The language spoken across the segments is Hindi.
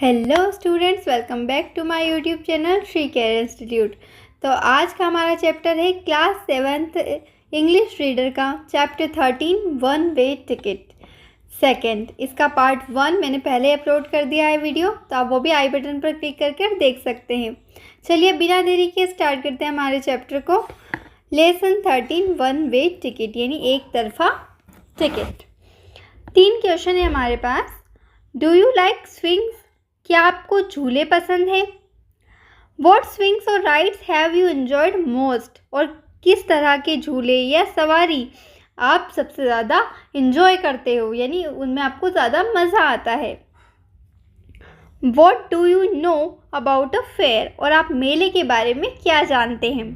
Hello students, welcome back to my YouTube channel Shri care institute. तो आज का हमारा चैप्टर है क्लास 7th इंग्लिश रीडर का chapter 13 one way ticket second. इसका पार्ट 1 मैंने पहले अपलोड कर दिया है वीडियो, तो आप वो भी आई बटन पर क्लिक करके देख सकते हैं। चलिए बिना देरी के स्टार्ट करते हैं हमारे चैप्टर को। लेसन 13 वन वे टिकट यानी एक तरफा टिकट। 3 क्वेश्चन है हमारे पास। Do you like swings? क्या आपको झूले पसंद हैं? वॉट स्विंग्स और rides have you enjoyed most? और किस तरह के झूले या सवारी आप सबसे ज़्यादा इंजॉय करते हो, यानी उनमें आपको ज़्यादा मज़ा आता है। What do you know about a fair? और आप मेले के बारे में क्या जानते हैं?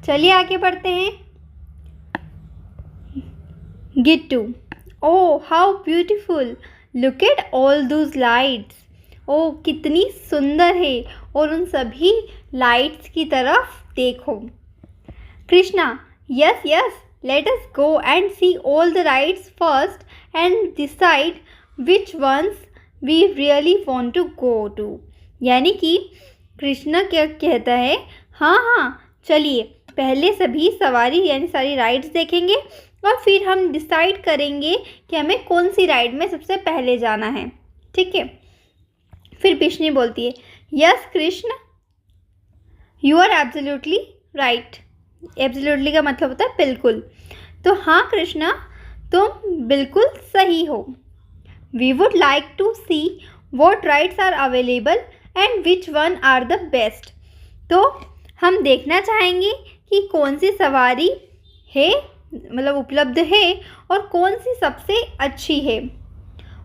चलिए आगे बढ़ते हैं। Gittu, oh how beautiful, look at all those lights. ओ कितनी सुंदर है, और उन सभी लाइट्स की तरफ देखो। Krishna, yes yes, let us go and see all the rides first and decide which ones we really want to go to. यानी कि कृष्णा क्या कहता है, हाँ चलिए पहले सभी सवारी यानी सारी राइड्स देखेंगे और फिर हम डिसाइड करेंगे कि हमें कौन सी राइड में सबसे पहले जाना है। ठीक है। फिर बिश्नी बोलती है, yes Krishna, you are absolutely right. Absolutely का मतलब होता है बिल्कुल। तो हाँ कृष्णा, तुम बिल्कुल सही हो। We would like to see what rides are available and which one are the best. तो हम देखना चाहेंगे कि कौन सी सवारी है, मतलब उपलब्ध है, और कौन सी सबसे अच्छी है।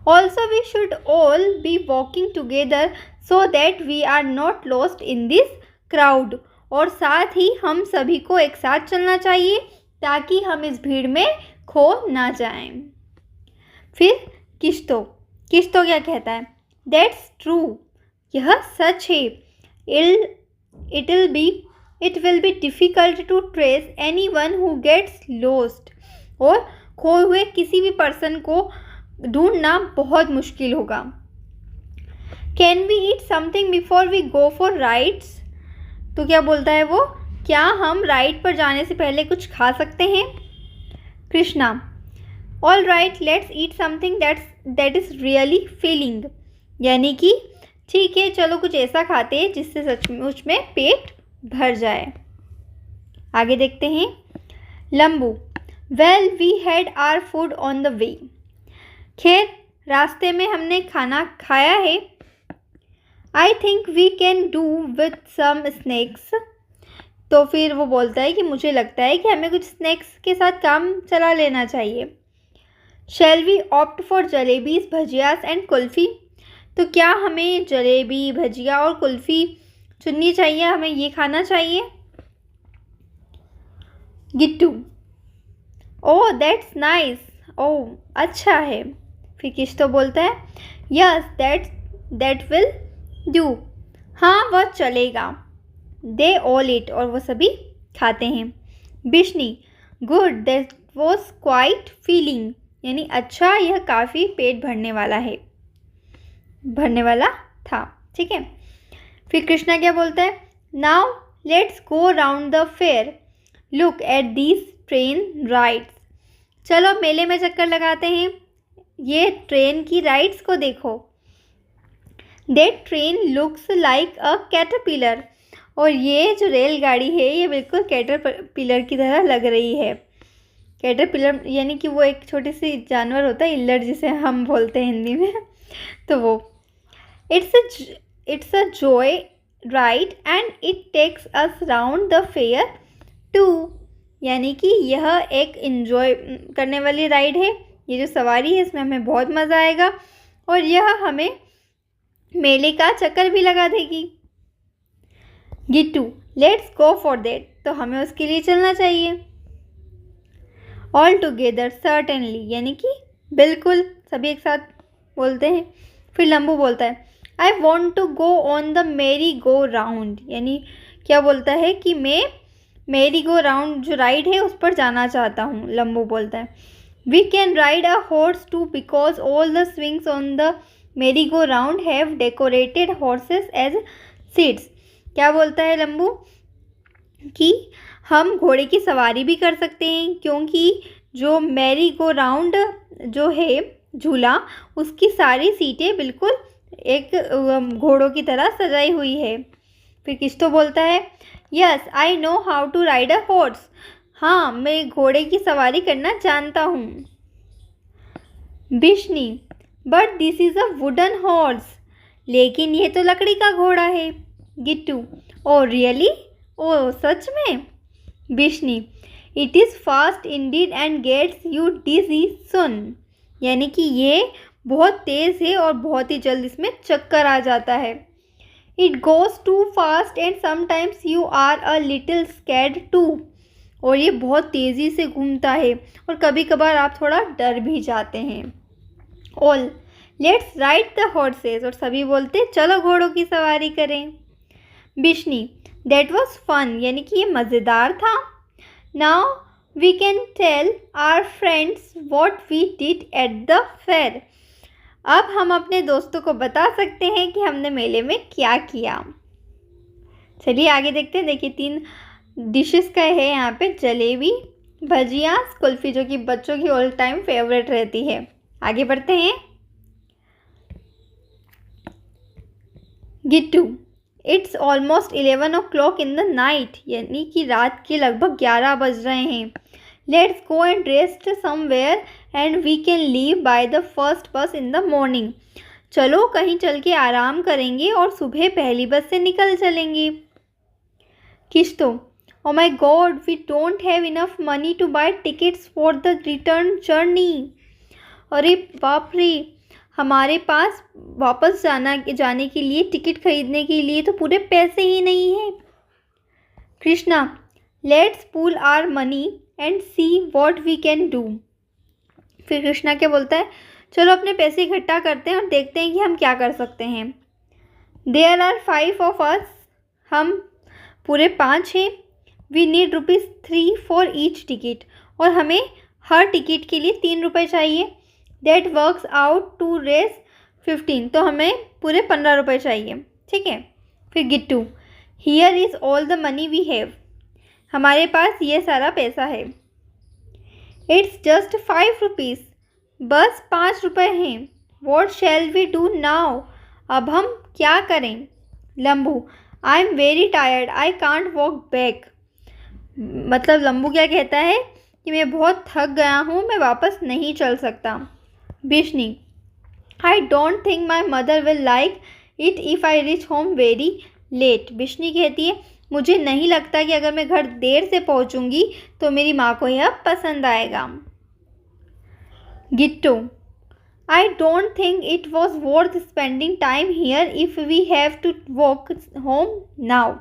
Also we should all be walking together so that we are not lost in this crowd। और साथ ही हम सभी को एक साथ चलना चाहिए ताकि हम इस भीड़ में खो ना जाएं। फिर किश्तो क्या कहता है, That's true, यह सच है। It will be difficult to trace anyone who gets lost। और खोए हुए किसी भी पर्सन को ढूंढना बहुत मुश्किल होगा। Can we eat something before we go for rides? तो क्या बोलता है वो, क्या हम राइड पर जाने से पहले कुछ खा सकते हैं? Krishna, all right, let's eat something that is really feeling. यानी कि ठीक है, चलो कुछ ऐसा खाते हैं जिससे सचमुच में पेट भर जाए। आगे देखते हैं। Lambu, well we had our food on the way. खैर रास्ते में हमने खाना खाया है। I think we can do with some snacks. तो फिर वो बोलता है कि मुझे लगता है कि हमें कुछ स्नैक्स के साथ काम चला लेना चाहिए। Shall we opt for jalebis, bhajias and kulfi? तो क्या हमें जलेबी, भजिया और कुल्फ़ी चुननी चाहिए, हमें ये खाना चाहिए? गिट्टू, ओह दैट्स नाइस, ओह अच्छा है। फिर किश्तो बोलता है, यस दैट विल डू, हाँ वह चलेगा। दे ऑल इट, और वो सभी खाते हैं। Bishni, good, that was quite filling. यानी अच्छा, यह काफ़ी पेट भरने वाला था। ठीक है। फिर कृष्णा क्या बोलता है, now let's go round the fair, look at these train rides. चलो मेले में चक्कर लगाते हैं, ये ट्रेन की राइड्स को देखो। That train looks like a caterpillar. और ये जो रेलगाड़ी है ये बिल्कुल कैटरपिलर की तरह लग रही है। कैटरपिलर यानी कि वो एक छोटी सी जानवर होता है, इल्लड़ जिसे हम बोलते हैं हिंदी में। तो वो it's a joy ride and it takes us round the fair too. यानी कि यह एक एंजॉय करने वाली राइड है। ये जो सवारी है इसमें हमें बहुत मज़ा आएगा और यह हमें मेले का चक्कर भी लगा देगी। Gittu, let's go for that. तो हमें उसके लिए चलना चाहिए। ऑल टुगेदर, सर्टेनली, यानी कि बिल्कुल, सभी एक साथ बोलते हैं। फिर लंबू बोलता है, I want to go on the merry go round. यानी क्या बोलता है कि मैं मेरी गो राउंड जो राइड है उस पर जाना चाहता हूँ। लंबू बोलता है, we can ride a horse too because all the swings on the merry go round have decorated horses as seats. क्या बोलता है लंबू कि हम घोड़े की सवारी भी कर सकते हैं, क्योंकि जो मैरी गो राउंड जो है झूला, उसकी सारी सीटें बिल्कुल एक घोड़ों की तरह सजाई हुई है। फिर किश्तो बोलता है, yes I know how to ride a horse. हाँ, मैं घोड़े की सवारी करना जानता हूँ। Bishni, but this is a wooden horse. लेकिन ये तो लकड़ी का घोड़ा है। गिट्टू, ओ रियली, ओ सच में। Bishni, it is fast indeed and gets you dizzy soon. यानी कि ये बहुत तेज़ है और बहुत ही जल्द इसमें चक्कर आ जाता है। It goes too fast and sometimes you are a little scared too. और ये बहुत तेज़ी से घूमता है और कभी कभार आप थोड़ा डर भी जाते हैं। All, let's ride the horses. और सभी बोलते चलो घोड़ों की सवारी करें। Bishni, that was fun. यानी कि ये मज़ेदार था। Now we can tell our friends what we did at the fair. अब हम अपने दोस्तों को बता सकते हैं कि हमने मेले में क्या किया। चलिए आगे देखते हैं। देखिए 3 डिशेस का है यहाँ पे, जलेबी, भजिया, कुल्फ़ी, जो कि बच्चों की ऑल टाइम फेवरेट रहती है। आगे बढ़ते हैं। Gittu, it's almost 11 o'clock in the night. यानी कि रात के लगभग 11 बज रहे हैं। Let's go and rest somewhere and we can leave by the first bus in the morning. चलो कहीं चल के आराम करेंगे और सुबह पहली बस से निकल चलेंगे। Kishto, oh my God, we don't have enough money to buy tickets for the return journey. अरे बाप रे, हमारे पास वापस जाने के लिए, टिकट खरीदने के लिए तो पूरे पैसे ही नहीं हैं। Krishna, let's pool our money and see what we can do. फिर कृष्णा क्या बोलता है, चलो अपने पैसे इकट्ठा करते हैं और देखते हैं कि हम क्या कर सकते हैं। There are 5 of us। हम पूरे 5 हैं। We need ₹3 for each ticket. और हमें हर टिकट के लिए 3 रुपये चाहिए। That works out to Rs 15। तो हमें पूरे 15 रुपये चाहिए। ठीक है। फिर Gittu, here is all the money we have. हमारे पास ये सारा पैसा है। It's just 5 rupees. बस 5 रुपये हैं। What shall we do now. अब हम क्या करें। Lambu, I am very tired, I can't walk back. मतलब लंबू क्या कहता है कि मैं बहुत थक गया हूँ, मैं वापस नहीं चल सकता। Bishni, I don't think my mother will like it if I reach home very late. Bishni कहती है, मुझे नहीं लगता कि अगर मैं घर देर से पहुँचूँगी तो मेरी माँ को यह पसंद आएगा। Gittu, I don't think it was worth spending time here if we have to walk home now.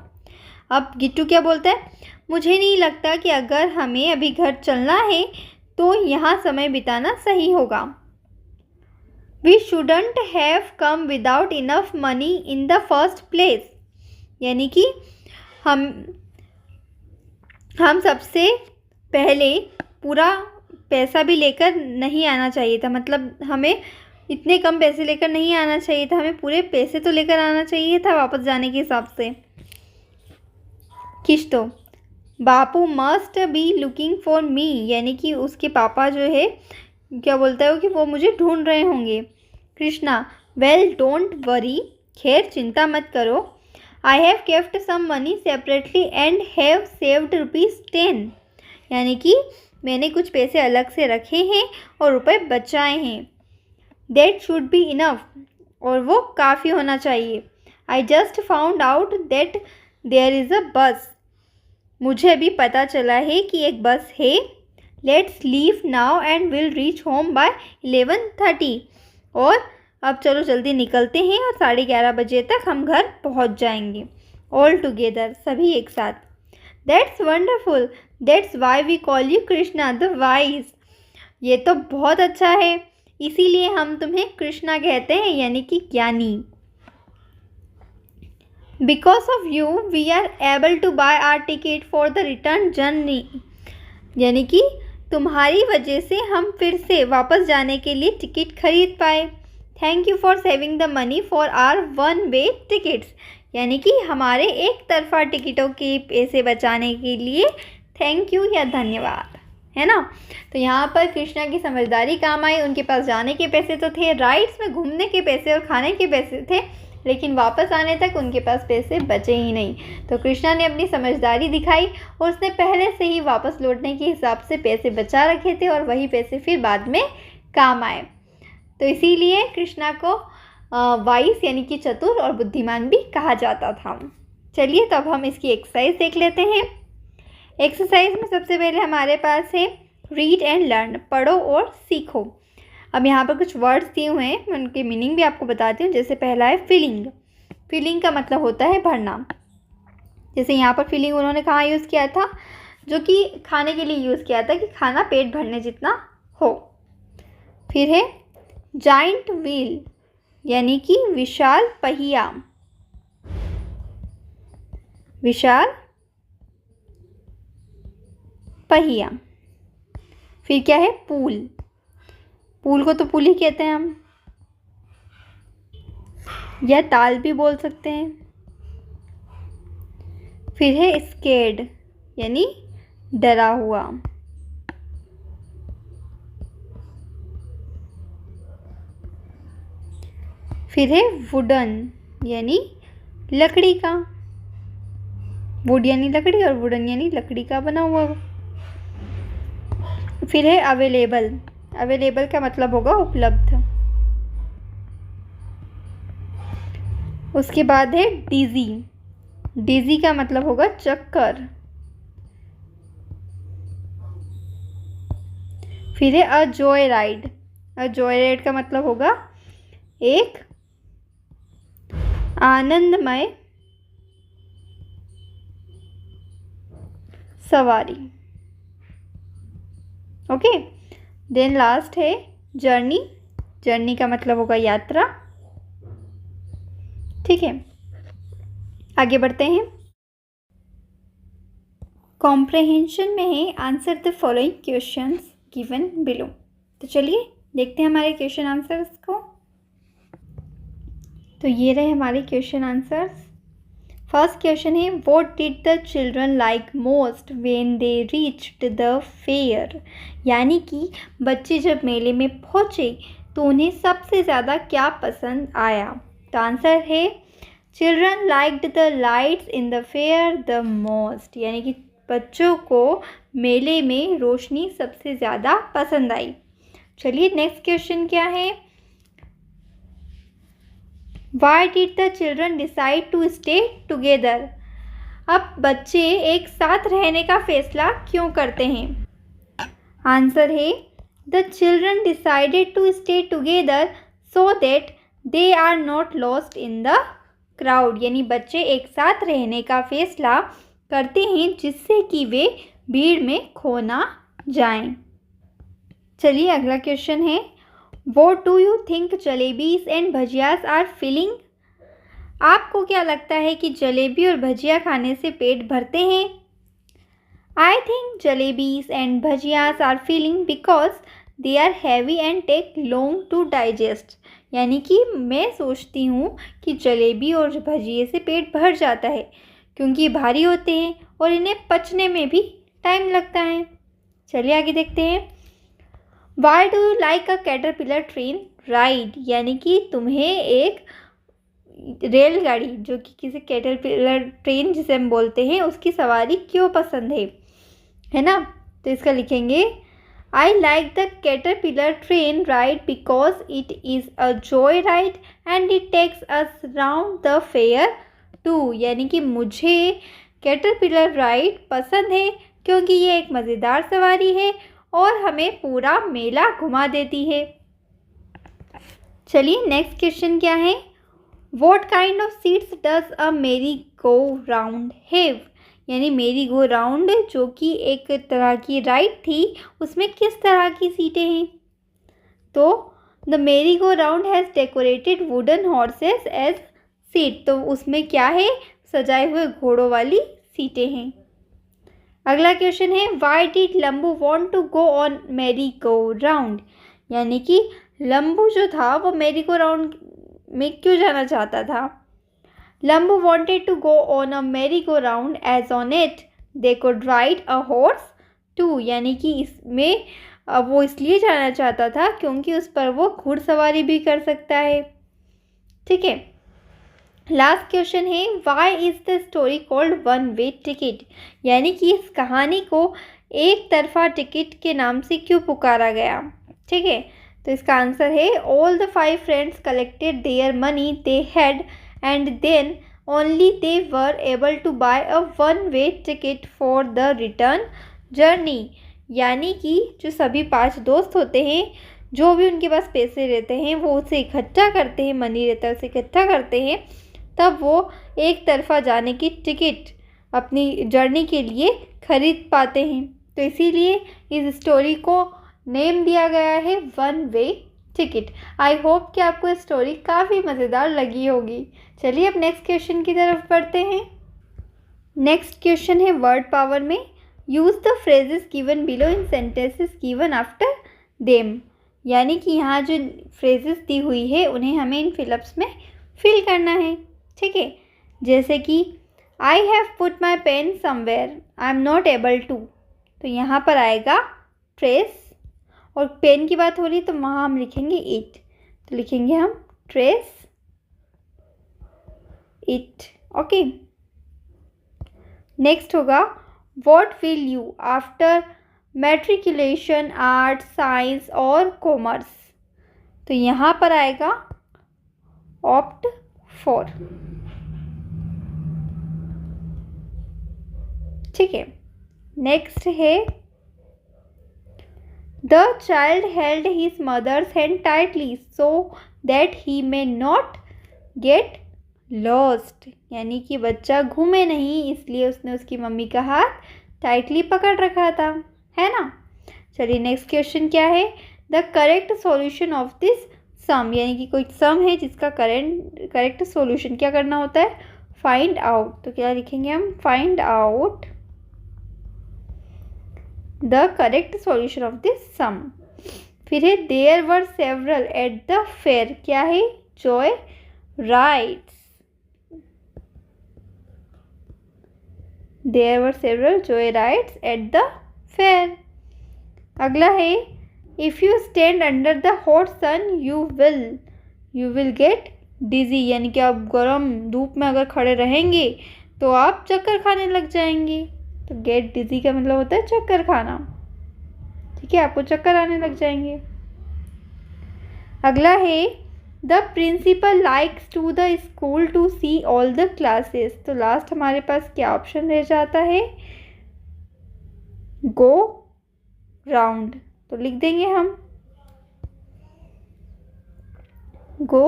अब गिट्टू क्या बोलता है, मुझे नहीं लगता कि अगर हमें अभी घर चलना है तो यहाँ समय बिताना सही होगा। We shouldn't have come without enough money in the first place. यानी कि हम सबसे पहले पूरा पैसा भी लेकर नहीं आना चाहिए था। मतलब हमें इतने कम पैसे लेकर नहीं आना चाहिए था, हमें पूरे पैसे तो लेकर आना चाहिए था वापस जाने के हिसाब से। Kishto, Bapu must be looking for me. यानी कि उसके पापा जो है क्या बोलता है कि वो मुझे ढूंढ रहे होंगे। Krishna, well don't worry. खैर चिंता मत करो। I have kept some money separately and have saved ₹10। यानी कि मैंने कुछ पैसे अलग से रखे हैं और रुपए बचाए हैं। That should be enough. और वो काफ़ी होना चाहिए। I just found out that there is a bus. मुझे अभी पता चला है कि एक बस है। Let's leave now and will reach home by 11:30। और अब चलो जल्दी निकलते हैं और 11:30 बजे तक हम घर पहुंच जाएंगे। ऑल टुगेदर, सभी एक साथ। That's wonderful, that's why we call you Krishna the wise. ये तो बहुत अच्छा है, इसीलिए हम तुम्हें कृष्णा कहते हैं, यानी कि ज्ञानी। Because of you we are able to buy our ticket for the return journey. यानी कि तुम्हारी वजह से हम फिर से वापस जाने के लिए टिकट खरीद पाए। Thank you for saving the money for our one way tickets, यानी कि हमारे एक तरफा टिकटों के पैसे बचाने के लिए थैंक यू या धन्यवाद, है ना। तो यहाँ पर कृष्णा की समझदारी काम आई। उनके पास जाने के पैसे तो थे, राइड्स में घूमने के पैसे और खाने के पैसे थे, लेकिन वापस आने तक उनके पास पैसे बचे ही नहीं। तो कृष्णा ने अपनी समझदारी दिखाई और उसने पहले से ही वापस लौटने के हिसाब से पैसे बचा रखे थे और वही पैसे फिर बाद में काम आए। तो इसीलिए कृष्णा को वाइस यानी कि चतुर और बुद्धिमान भी कहा जाता था। चलिए तब हम इसकी एक्सरसाइज देख लेते हैं। एक्सरसाइज में सबसे पहले हमारे पास है रीड एंड लर्न, पढ़ो और सीखो। अब यहाँ पर कुछ वर्ड्स दिए हुए हैं, मैं उनके मीनिंग भी आपको बताती हूँ। जैसे पहला है फीलिंग। फीलिंग का मतलब होता है भरना। जैसे यहाँ पर फीलिंग उन्होंने कहाँ यूज़ किया था, जो कि खाने के लिए यूज़ किया था कि खाना पेट भरने जितना हो। फिर है जाइंट व्हील, यानी कि विशाल पहिया। विशाल पहिया। फिर क्या है पूल। पूल को तो पुल ही कहते हैं हम, या ताल भी बोल सकते हैं। फिर है स्केर्ड, यानी डरा हुआ। फिर है वुडन, यानी लकड़ी का। वुड यानी लकड़ी और वुडन यानी लकड़ी का बना हुआ। फिर है अवेलेबल। अवेलेबल का मतलब होगा उपलब्ध। उसके बाद है डिजी। डिजी का मतलब होगा चक्कर। फिर है अ जॉय राइड। अ जॉय राइड का मतलब होगा एक आनंदमय सवारी। ओके, देन लास्ट है जर्नी। जर्नी का मतलब होगा यात्रा। ठीक है, आगे बढ़ते हैं। कॉम्प्रहेंशन में है answer the following questions given below. तो चलिए देखते हैं हमारे क्वेश्चन आंसर्स को। तो ये रहे हमारे क्वेश्चन आंसर्स। फर्स्ट क्वेश्चन है what did the children like most when they reached the fair, यानी कि बच्चे जब मेले में पहुँचे तो उन्हें सबसे ज़्यादा क्या पसंद आया। तो आंसर है children liked the lights in the fair the most, यानी कि बच्चों को मेले में रोशनी सबसे ज़्यादा पसंद आई। चलिए नेक्स्ट क्वेश्चन क्या है, Why did the children decide to stay together? अब बच्चे एक साथ रहने का फैसला क्यों करते हैं। आंसर है The children decided to stay together so that they are not lost in the crowd, यानी बच्चे एक साथ रहने का फैसला करते हैं जिससे कि वे भीड़ में खो ना जाएं। चलिए अगला क्वेश्चन है What do you think jalebis and bhajias are filling? आपको क्या लगता है कि जलेबी और भजिया खाने से पेट भरते हैं। I think jalebis and bhajias are filling because they are heavy and take long to digest, यानी कि मैं सोचती हूँ कि जलेबी और भजिए से पेट भर जाता है क्योंकि भारी होते हैं और इन्हें पचने में भी टाइम लगता है। चलिए आगे देखते हैं। Why do you like a caterpillar train ride, यानी कि तुम्हें एक रेलगाड़ी जो कि किसी कैटरपिलर ट्रेन जिसे हम बोलते हैं उसकी सवारी क्यों पसंद है ना। तो इसका लिखेंगे I like the caterpillar train ride because it is a joy ride and it takes us round the fair too, यानी कि मुझे कैटरपिलर राइड पसंद है क्योंकि ये एक मज़ेदार सवारी है और हमें पूरा मेला घुमा देती है। चलिए नेक्स्ट क्वेश्चन क्या है, What kind of seats does a merry-go-round have? यानी मेरी गो राउंड जो कि एक तरह की राइड थी उसमें किस तरह की सीटें हैं। तो the merry go round has decorated wooden horses as seat, तो उसमें क्या है, सजाए हुए घोड़ों वाली सीटें हैं। अगला क्वेश्चन है why did Lambu want to go on merry go round, यानी कि लंबू जो था वो मेरी गो राउंड में क्यों जाना चाहता था? लंबू wanted to go on a merry go round as on it they could ride a horse too, यानी कि इसमें वो इसलिए जाना चाहता था क्योंकि उस पर वो घुड़सवारी भी कर सकता है। ठीक है, लास्ट क्वेश्चन है, why is the story called one way ticket, यानी कि इस कहानी को एक तरफा टिकट के नाम से क्यों पुकारा गया? ठीक है, तो इसका आंसर है, all the 5 friends collected their money they had and then only they were able to buy a one way ticket for the return journey, यानी कि जो सभी 5 दोस्त होते हैं, जो भी उनके पास पैसे रहते हैं वो उसे इकट्ठा करते हैं, मनी रहता है उसे इकट्ठा करते हैं, तब वो एक तरफा जाने की टिकट अपनी जर्नी के लिए खरीद पाते हैं। तो इसीलिए इस स्टोरी को नेम दिया गया है one way ticket. I hope कि आपको स्टोरी काफ़ी मज़ेदार लगी होगी। चलिए अब नेक्स्ट क्वेश्चन की तरफ बढ़ते हैं। नेक्स्ट क्वेश्चन है वर्ड पावर में, use the phrases given below in sentences given after them, यानी कि यहाँ जो फ्रेजेस दी हुई है उन्हें हमें इन फिलअप्स में फिल करना है। ठीक है, जैसे कि I have put my pen somewhere I am not able to, तो यहाँ पर आएगा ट्रेस, और पेन की बात हो रही तो वहाँ हम लिखेंगे इट, तो लिखेंगे हम ट्रेस इट। ओके, नेक्स्ट होगा what will you after matriculation art science और कॉमर्स, तो यहाँ पर आएगा ऑप्ट फॉर। ठीक है, नेक्स्ट है the child held his mother's hand tightly so that he may not get lost, यानी कि बच्चा घूमे नहीं इसलिए उसने उसकी मम्मी का हाथ टाइटली पकड़ रखा था, है ना। चलिए नेक्स्ट क्वेश्चन क्या है, the correct solution of this sum, यानी कि कोई सम है जिसका करेक्ट सॉल्यूशन क्या करना होता है, फाइंड आउट, तो क्या लिखेंगे हम, find out the correct solution of this sum. फिर है there were several at the fair, क्या है, joy rides, there were several joy rides at the fair. अगला है if you stand under the hot sun you will get dizzy, यानी कि आप गर्म धूप में अगर खड़े रहेंगे तो आप चक्कर खाने लग जाएंगे, तो गेट डिजी का मतलब होता है चक्कर खाना। ठीक है, आपको चक्कर आने लग जाएंगे। अगला है the principal likes to the school to see all the classes, तो लास्ट हमारे पास क्या ऑप्शन रह जाता है, गो राउंड, तो लिख देंगे हम गो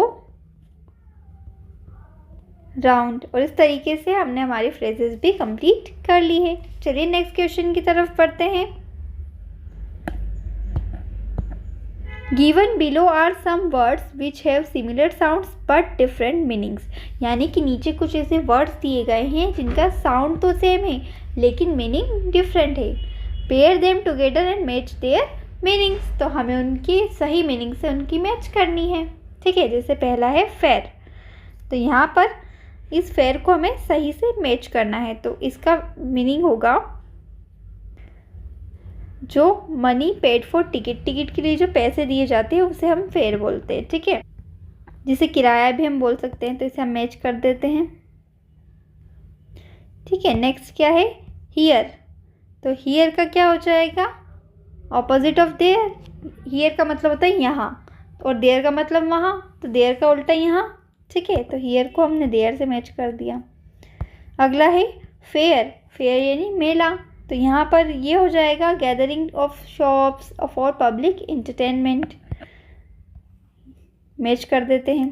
राउंड, और इस तरीके से हमने हमारी फ्रेजेस भी कंप्लीट कर ली है। चलिए नेक्स्ट क्वेश्चन की तरफ बढ़ते हैं। Given below are some words which have similar sounds but different meanings, यानी कि नीचे कुछ ऐसे वर्ड्स दिए गए हैं जिनका साउंड तो सेम है लेकिन मीनिंग डिफरेंट है। Pair them together and match there meanings, तो हमें उनकी सही मीनिंग से उनकी मैच करनी है। ठीक है, जैसे पहला है फेयर, तो यहाँ पर इस फेयर को हमें सही से मैच करना है, तो इसका मीनिंग होगा जो money paid for ticket, ticket के लिए जो पैसे दिए जाते हैं उसे हम फेयर बोलते हैं। ठीक है, जिसे किराया भी हम बोल सकते हैं, तो इसे हम मैच कर देते हैं। ठीक है, नेक्स्ट क्या है, हियर, तो हियर का क्या हो जाएगा, ऑपोजिट ऑफ देयर, हियर का मतलब होता है यहाँ और देयर का मतलब वहाँ, तो देयर का उल्टा यहाँ। ठीक है, तो हियर को हमने देयर से मैच कर दिया। अगला है फेयर, फेयर यानी मेला, तो यहाँ पर ये हो जाएगा gathering of shops for public entertainment, match कर देते हैं।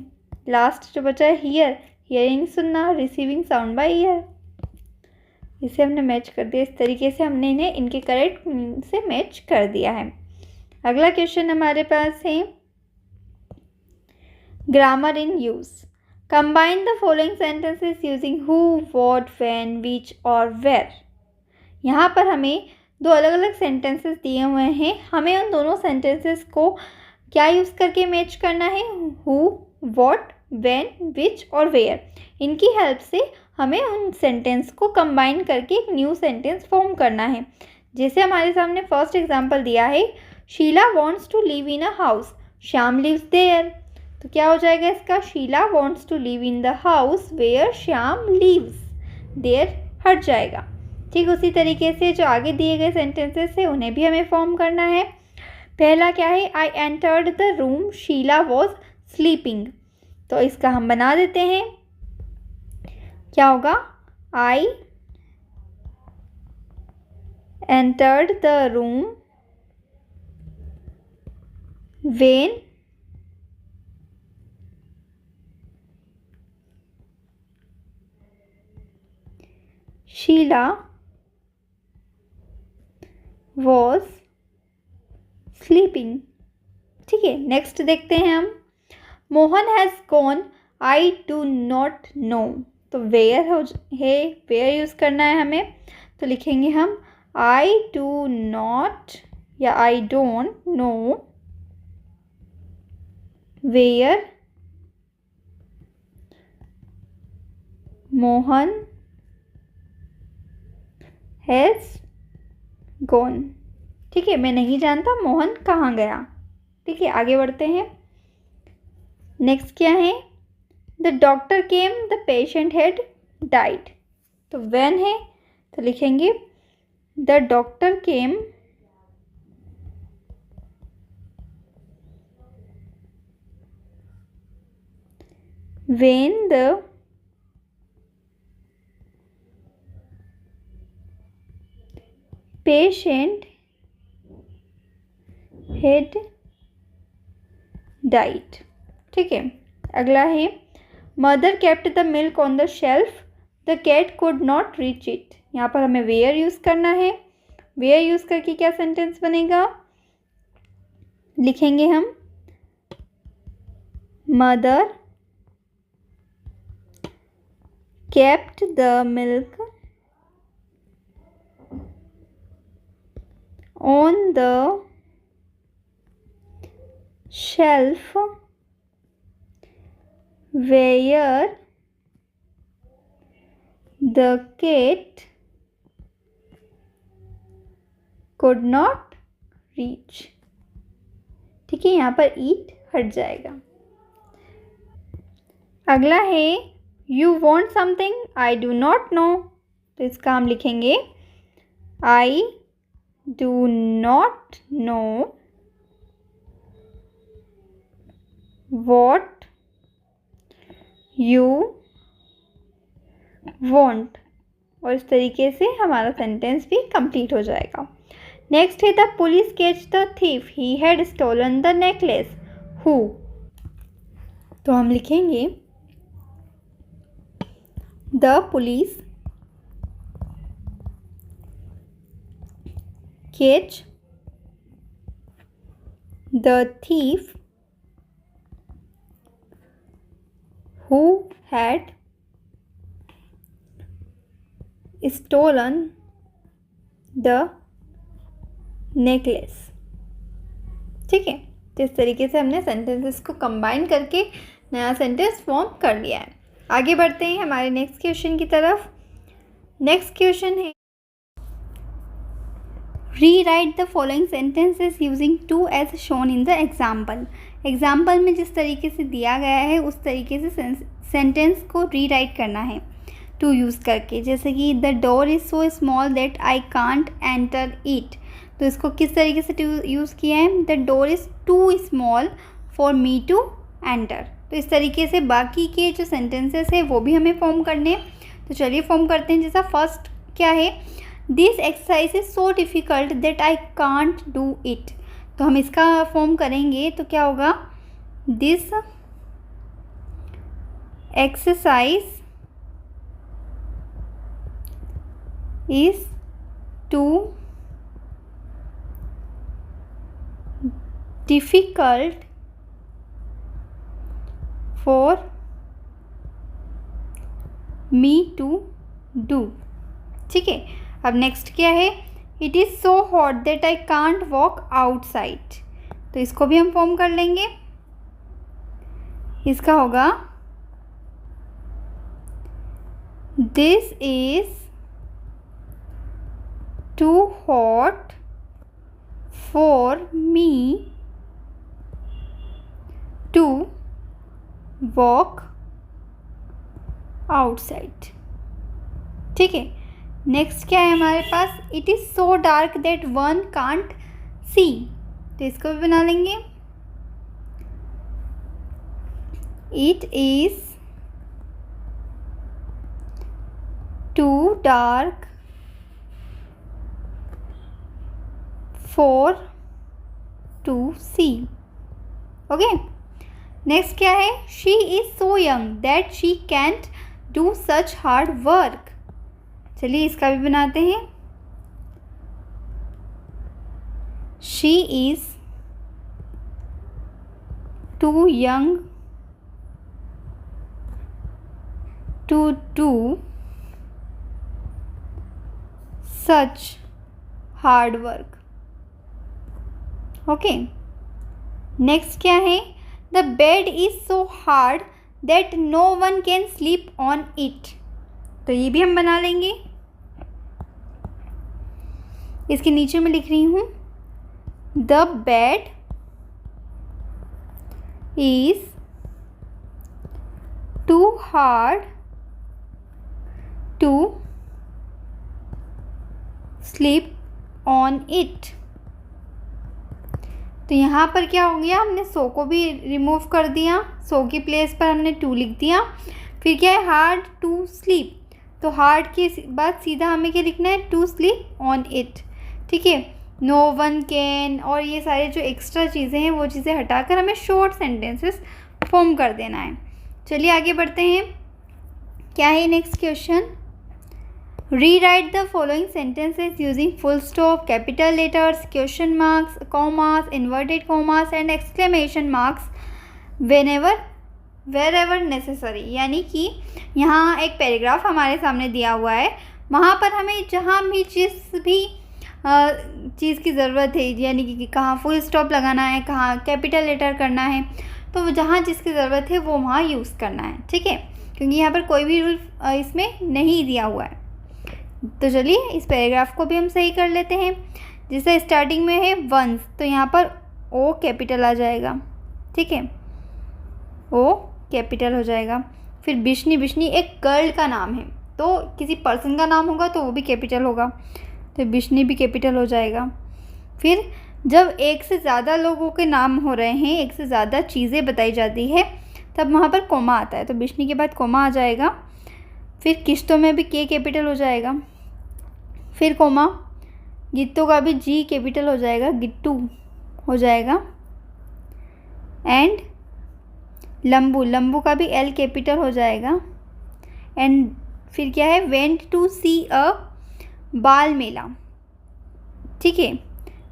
लास्ट जो बचा है हियर, हियरिंग सुनना, रिसीविंग साउंड बाय ईयर, इसे हमने मैच कर दिया। इस तरीके से हमने इन्हें इनके करेक्ट मीनिंग से मैच कर दिया है। अगला क्वेश्चन हमारे पास है grammar in use, combine the following sentences using who, what, when, which और वेयर। यहाँ पर हमें दो अलग अलग सेंटेंसेस दिए हुए हैं, हमें उन दोनों सेंटेंसेस को क्या यूज़ करके मैच करना है? हु, व्हाट, व्हेन, विच और वेयर। इनकी हेल्प से हमें उन सेंटेंस को कंबाइन करके एक न्यू सेंटेंस फॉर्म करना है। जैसे हमारे सामने फर्स्ट एग्जांपल दिया है, Sheela wants to live in a house, Shyam lives there. तो क्या हो जाएगा इसका? Sheela wants to live in the house where Shyam lives, there हट जाएगा। ठीक उसी तरीके से जो आगे दिए गए सेंटेंसेस है उन्हें भी हमें फॉर्म करना है। पहला क्या है? I entered the room Sheela was sleeping. तो इसका हम बना देते हैं। क्या होगा? I entered the room when Sheela was sleeping. ठीक है, नेक्स्ट देखते हैं हम। Mohan has gone, I do not know. तो वेयर है, वेयर यूज़ करना है हमें। तो लिखेंगे हम आई डू नॉट या I don't know where Mohan has gone. ठीक है, मैं नहीं जानता मोहन कहाँ गया। ठीक है, आगे बढ़ते हैं। नेक्स्ट क्या है? The doctor came, the patient had died. तो व्हेन है तो लिखेंगे the doctor came when the patient had died. ठीक है, अगला है mother kept the milk on the shelf, the cat could not reach it. यहाँ पर हमें वेयर यूज़ करना है। वेयर यूज़ करके क्या सेंटेंस बनेगा? लिखेंगे हम mother kept the milk on the shelf where the cat could not reach। ठीक है, यहाँ पर eat हट जाएगा। अगला है you want something, I do not know। तो इसका हम लिखेंगे I do not know what you want। और इस तरीके से हमारा सेंटेंस भी कंप्लीट हो जाएगा। नेक्स्ट है the police catch the thief, he had stolen the necklace, who. तो हम लिखेंगे the police catch the thief who had stolen the necklace। ठीक है, तो इस तरीके से हमने सेंटेंसेस को कंबाइन करके नया सेंटेंस फॉर्म कर लिया है। आगे बढ़ते हैं हमारे नेक्स्ट क्वेश्चन की तरफ। नेक्स्ट क्वेश्चन है rewrite the following sentences using too as shown in the example. Example में जिस तरीके से दिया गया है उस तरीके से सेंटेंस को रीराइट करना है टू यूज़ करके। जैसे कि the door is so small that I can't enter it. तो इसको किस तरीके से यूज़ किया है? The door is too small for me to enter. तो इस तरीके से बाकी के जो सेंटेंसेस है वो भी हमें फॉर्म करने हैं। तो चलिए फॉर्म करते हैं। जैसा फर्स्ट क्या है? This exercise is so difficult that I can't do it. तो हम इसका फॉर्म करेंगे तो क्या होगा? This exercise is too difficult for me to do. ठीक है, अब नेक्स्ट क्या है? It is so hot that I can't walk outside. तो इसको भी हम फॉर्म कर लेंगे। इसका होगा this is too hot for me to walk outside. ठीक है, नेक्स्ट क्या है हमारे पास, it is so dark that one can't see. तो इसको भी बना लेंगे। It is too dark for to see. Okay, next क्या है, she is so young that she can't do such hard work. चलिए इसका भी बनाते हैं। She is too young to do such hard work. Okay, next क्या है, the bed is so hard that no one can sleep on it. तो ये भी हम बना लेंगे। इसके नीचे मैं लिख रही हूँ, the bed is too hard to sleep on it. तो यहाँ पर क्या हो गया, हमने सो को भी रिमूव कर दिया, सो की प्लेस पर हमने टू लिख दिया। फिर क्या है, हार्ड टू स्लीप, तो हार्ड के बाद सीधा हमें क्या लिखना है, टू स्लीप ऑन इट। ठीक है, नो वन कैन और ये सारे जो एक्स्ट्रा चीज़ें हैं वो चीज़ें हटाकर हमें शॉर्ट सेंटेंसेस फॉर्म कर देना है। चलिए आगे बढ़ते हैं। क्या है next question, rewrite the following sentences using full stop, capital letters, question marks, commas, inverted commas and exclamation marks wherever necessary. यानी कि यहाँ एक पैराग्राफ हमारे सामने दिया हुआ है, वहाँ पर हमें जहाँ भी जिस भी चीज़ की ज़रूरत है, यानी कि कहाँ फुल स्टॉप लगाना है, कहाँ कैपिटल लेटर करना है, तो जहाँ जिसकी ज़रूरत है वो वहाँ यूज़ करना है। ठीक है, क्योंकि यहाँ पर कोई भी रूल इसमें नहीं दिया हुआ है। तो चलिए इस पैराग्राफ को भी हम सही कर लेते हैं। जैसे स्टार्टिंग में है वंस, तो यहाँ पर ओ कैपिटल आ जाएगा। ठीक है, ओ कैपिटल हो जाएगा। फिर बिशनी, बिशनी एक गर्ल का नाम है, तो किसी पर्सन का नाम होगा तो वो भी कैपिटल होगा, तो बिशनी भी कैपिटल हो जाएगा। फिर जब एक से ज़्यादा लोगों के नाम हो रहे हैं, एक से ज़्यादा चीज़ें बताई जाती है, तब वहाँ पर कोमा आता है, तो बिशनी के बाद कोमा आ जाएगा। फिर किश्तों में भी के कैपिटल हो जाएगा, फिर कोमा, गिट्टू का भी जी कैपिटल हो जाएगा, गिट्टू हो जाएगा। एंड लंबू, लंबू का भी एल कैपिटल हो जाएगा। एंड फिर क्या है, वेंट टू सी अ बाल मेला। ठीक है,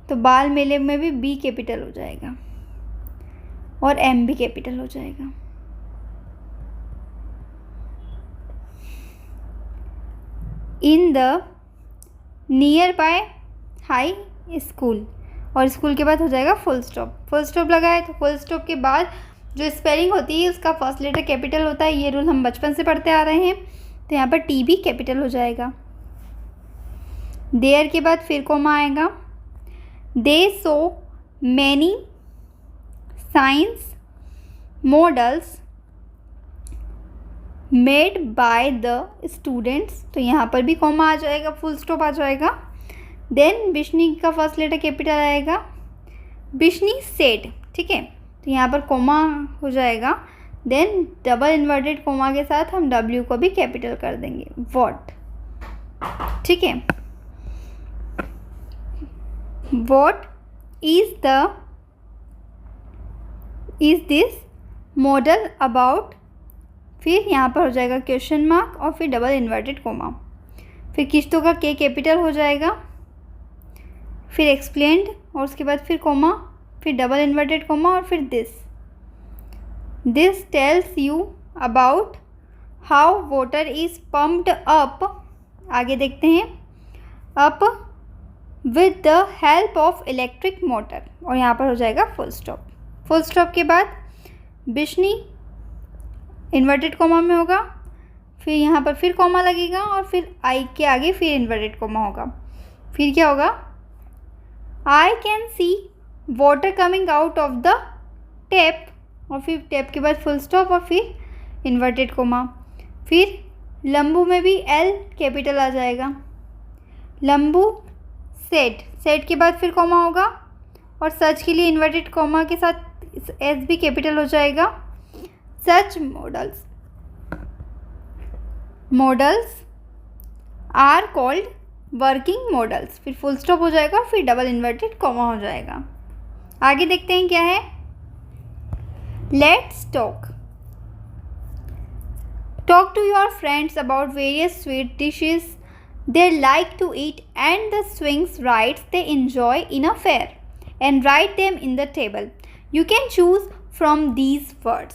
तो बाल मेले में भी बी कैपिटल हो जाएगा और एम भी कैपिटल हो जाएगा। In the near by high school, और स्कूल के बाद हो जाएगा फुल स्टॉप। फुल स्टॉप लगाए तो फुल स्टॉप के बाद जो स्पेलिंग होती है उसका फर्स्ट लेटर कैपिटल होता है, ये रूल हम बचपन से पढ़ते आ रहे हैं। तो यहाँ पर टी भी कैपिटल हो जाएगा। देयर के बाद फिर कोमा आएगा। They so many science models made by the students, तो यहाँ पर भी कॉमा आ जाएगा, फुल स्टॉप आ जाएगा। देन बिशनी का फर्स्ट लेटर कैपिटल आएगा, बिशनी सेड। ठीक है, तो यहाँ पर कोमा हो जाएगा। देन डबल इन्वर्टेड कोमा के साथ हम डब्ल्यू को भी कैपिटल कर देंगे, व्हाट। ठीक है, what is this model about, फिर यहाँ पर हो जाएगा क्वेश्चन मार्क और फिर डबल इन्वर्टेड कोमा। फिर किश्तों का के कैपिटल हो जाएगा, फिर एक्सप्लेन्ड और उसके बाद फिर कोमा, फिर डबल इन्वर्टेड कोमा और फिर this tells you about how water is pumped up. आगे देखते हैं, up with the help of electric motor, और यहाँ पर हो जाएगा फुल स्टॉप। फुल स्टॉप के बाद बिश्नी इन्वर्टेड कॉमा में होगा, फिर यहाँ पर फिर कॉमा लगेगा और फिर आई के आगे फिर इन्वर्टेड कॉमा होगा। फिर क्या होगा, I can see water coming out of the tap, और फिर टैप के बाद फुल स्टॉप और फिर इन्वर्टेड कॉमा। फिर लंबू में भी एल कैपिटल आ जाएगा। लंबू सेट, सेट के बाद फिर कॉमा होगा और सच के लिए इन्वर्टेड कॉमा के साथ एस भी कैपिटल हो जाएगा। Such models, models are called working models, फिर फुल स्टॉप हो जाएगा, फिर डबल इन्वर्टेड कॉमा हो जाएगा। आगे देखते हैं क्या है। Let's talk to your friends about various sweet dishes they like to eat and the swings rides they enjoy in a fair, and write them in the table. You can choose from these words.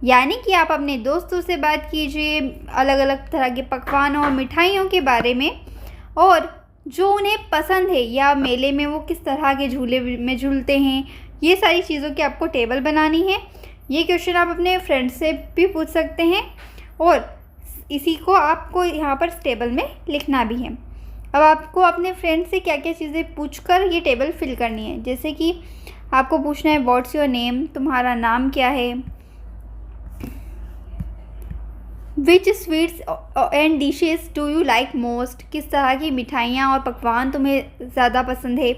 यानी कि आप अपने दोस्तों से बात कीजिए अलग अलग तरह के पकवानों और मिठाइयों के बारे में, और जो उन्हें पसंद है या मेले में वो किस तरह के झूले में झूलते हैं, ये सारी चीज़ों की आपको टेबल बनानी है। ये क्वेश्चन आप अपने फ्रेंड से भी पूछ सकते हैं और इसी को आपको यहाँ पर टेबल में लिखना भी है। अब आपको अपने फ्रेंड से क्या क्या चीज़ें पूछकर ये टेबल फिल करनी है, जैसे कि आपको पूछना है व्हाट्स योर नेम, तुम्हारा नाम क्या है, which sweets and dishes do you like most, किस तरह की मिठाइयाँ और पकवान तुम्हें ज़्यादा पसंद है,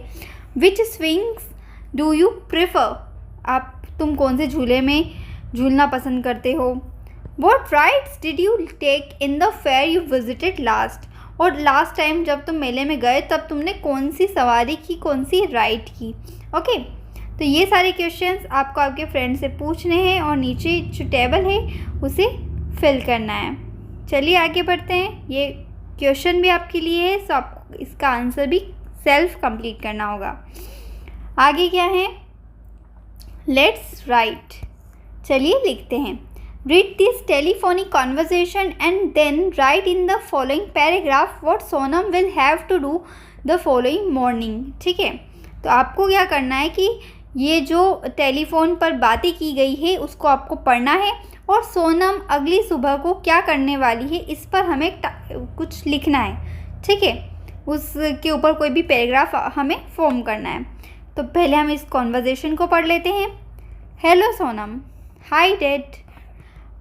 विच स्विंग्स डू यू प्रेफर, तुम कौन से झूले में झूलना पसंद करते हो, What rides did you take in the fair you visited last? और लास्ट टाइम जब तुम मेले में गए तब तुमने कौन सी सवारी की, कौन सी राइड की। ओके, तो ये सारे क्वेश्चंस आपको आपके फ्रेंड से पूछने हैं और नीचे जो टेबल है उसे फिल करना है। चलिए आगे बढ़ते हैं। ये क्वेश्चन भी आपके लिए है, सो आपको इसका आंसर भी सेल्फ कंप्लीट करना होगा। आगे क्या है, लेट्स राइट, चलिए लिखते हैं। Read this telephonic conversation and then write in the following paragraph what Sonam will have to do the following morning। ठीक है, तो आपको क्या करना है कि ये जो टेलीफोन पर बातें की गई है उसको आपको पढ़ना है और सोनम अगली सुबह को क्या करने वाली है इस पर हमें कुछ लिखना है। ठीक है, उसके ऊपर कोई भी पैराग्राफ हमें फॉर्म करना है। तो पहले हम इस कॉन्वर्जेसन को पढ़ लेते हैं। Hello Sonam, hi dad,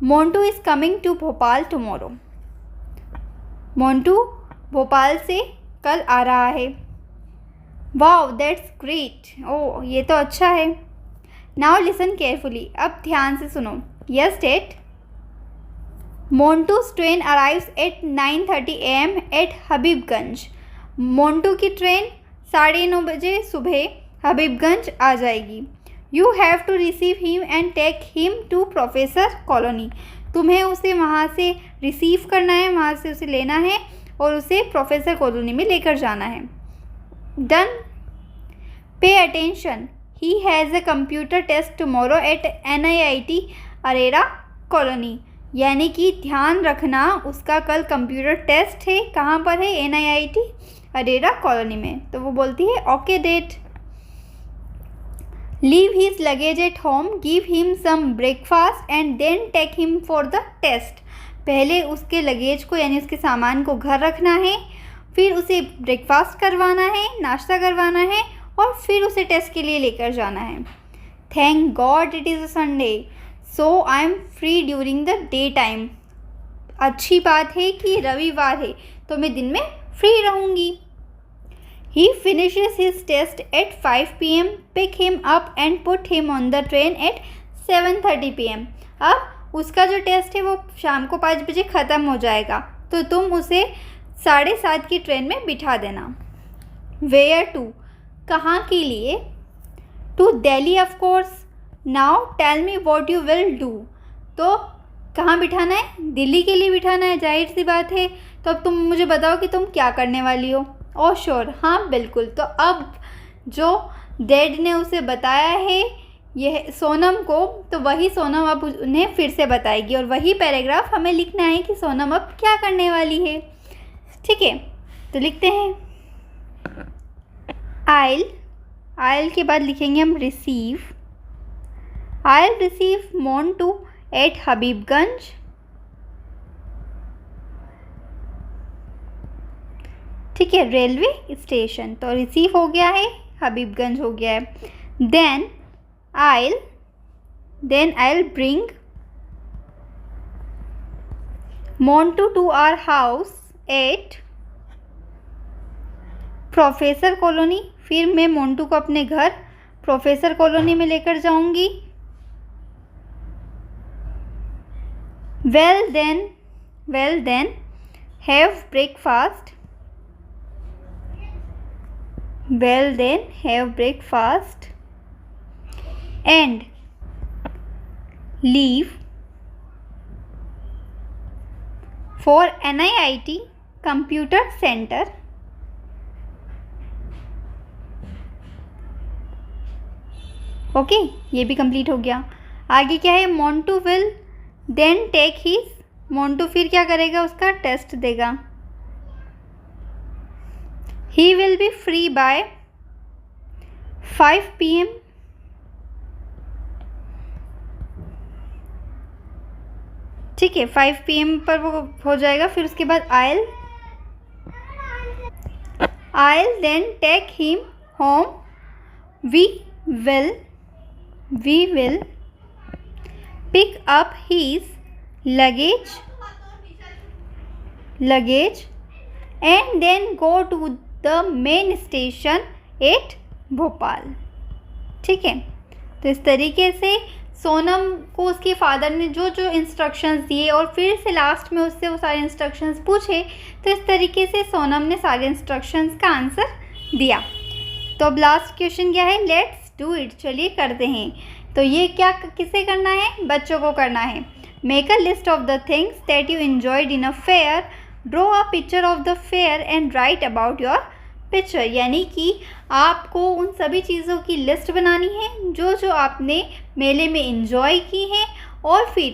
Montu is coming to Bhopal tomorrow. Montu Bhopal से कल आ रहा है। वाओ दैट्स ग्रेट, ओह ये तो अच्छा है। नाउ लिसन केयरफुली, अब ध्यान से सुनो। Yes dad, Montu's train arrives at 9:30 AM at Habibganj. Montu की ट्रेन 9:30 बजे सुबह हबीबगंज आ जाएगी। You have to receive him and take him to professor colony. तुम्हें उसे वहाँ से रिसीव करना है, वहाँ से उसे लेना है और उसे प्रोफेसर कॉलोनी में लेकर जाना है। Done. Pay attention, he has a computer test tomorrow at NIIT Arera colony. यानी कि ध्यान रखना, उसका कल कंप्यूटर टेस्ट है। कहाँ पर है? NIIT अरेरा कॉलोनी में। तो वो बोलती है okay dad. Leave his luggage at home, give him some breakfast and then take him for the test। पहले उसके लगेज को यानी उसके सामान को घर रखना है, फिर उसे ब्रेकफास्ट करवाना है, नाश्ता करवाना है और फिर उसे टेस्ट के लिए लेकर जाना है। Thank God it is a Sunday, so I am free during the day time। अच्छी बात है कि रविवार है तो मैं दिन में फ्री रहूँगी। He finishes his test at 5 PM, pick him up and put him on the train at 7:30 PM। अब उसका जो टेस्ट है वो शाम को 5 बजे ख़त्म हो जाएगा, तो तुम उसे 7:30 की ट्रेन में बिठा देना। Where to, कहाँ के लिए? To Delhi of course। Now tell me what you will do। तो कहाँ बिठाना है? दिल्ली के लिए बिठाना है, जाहिर सी बात है। तो अब तुम मुझे बताओ कि तुम क्या करने वाली हो। ओह श्योर, हाँ बिल्कुल। तो अब जो डैड ने उसे बताया है यह सोनम को, तो वही सोनम अब उन्हें फिर से बताएगी और वही पैराग्राफ हमें लिखना है कि सोनम अब क्या करने वाली है। ठीक है, तो लिखते हैं। आइल के बाद लिखेंगे हम receive. I'll receive Montu at Habibganj. ठीक है, रेलवे स्टेशन। तो रिसीव हो गया है, हबीबगंज हो गया है। Then I'll bring Montu to our house at professor colony. फिर मैं मोंटू को अपने घर प्रोफेसर कॉलोनी में लेकर जाऊंगी। Well then, have breakfast. Well then, have breakfast and leave for NIIT Computer Center. Okay, ये भी कंप्लीट हो गया। आगे क्या है, Montu will then take his. Montu फिर क्या करेगा, उसका टेस्ट देगा। He will be free by 5 PM। ठीक है, 5 PM पर वो हो जाएगा। फिर उसके बाद I'll then take him home. We will pick up his luggage and then go to the main station at Bhopal. ठीक है, तो इस तरीके से सोनम को उसके फादर ने जो जो इंस्ट्रक्शंस दिए और फिर से लास्ट में उससे वो सारे इंस्ट्रक्शंस पूछे, तो इस तरीके से सोनम ने सारे इंस्ट्रक्शंस का आंसर दिया। तो अब लास्ट क्वेश्चन क्या है, लेट्स डू इट। चलिए करते हैं। तो ये क्या किसे करना है, बच्चों को करना है। Make a list of the things that you enjoyed in a fair, draw a picture of the fair and right about your picture. यानी कि आपको उन सभी चीज़ों की लिस्ट बनानी है जो जो आपने मेले में एंजॉय की हैं, और फिर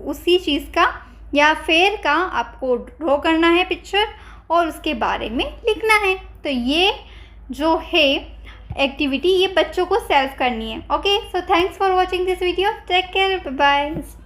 उसी चीज़ का या फेयर का आपको ड्रॉ करना है पिक्चर और उसके बारे में लिखना है। तो ये जो है एक्टिविटी, ये बच्चों को सेल्फ करनी है। Okay, so thanks for watching this video. Take care, bye bye.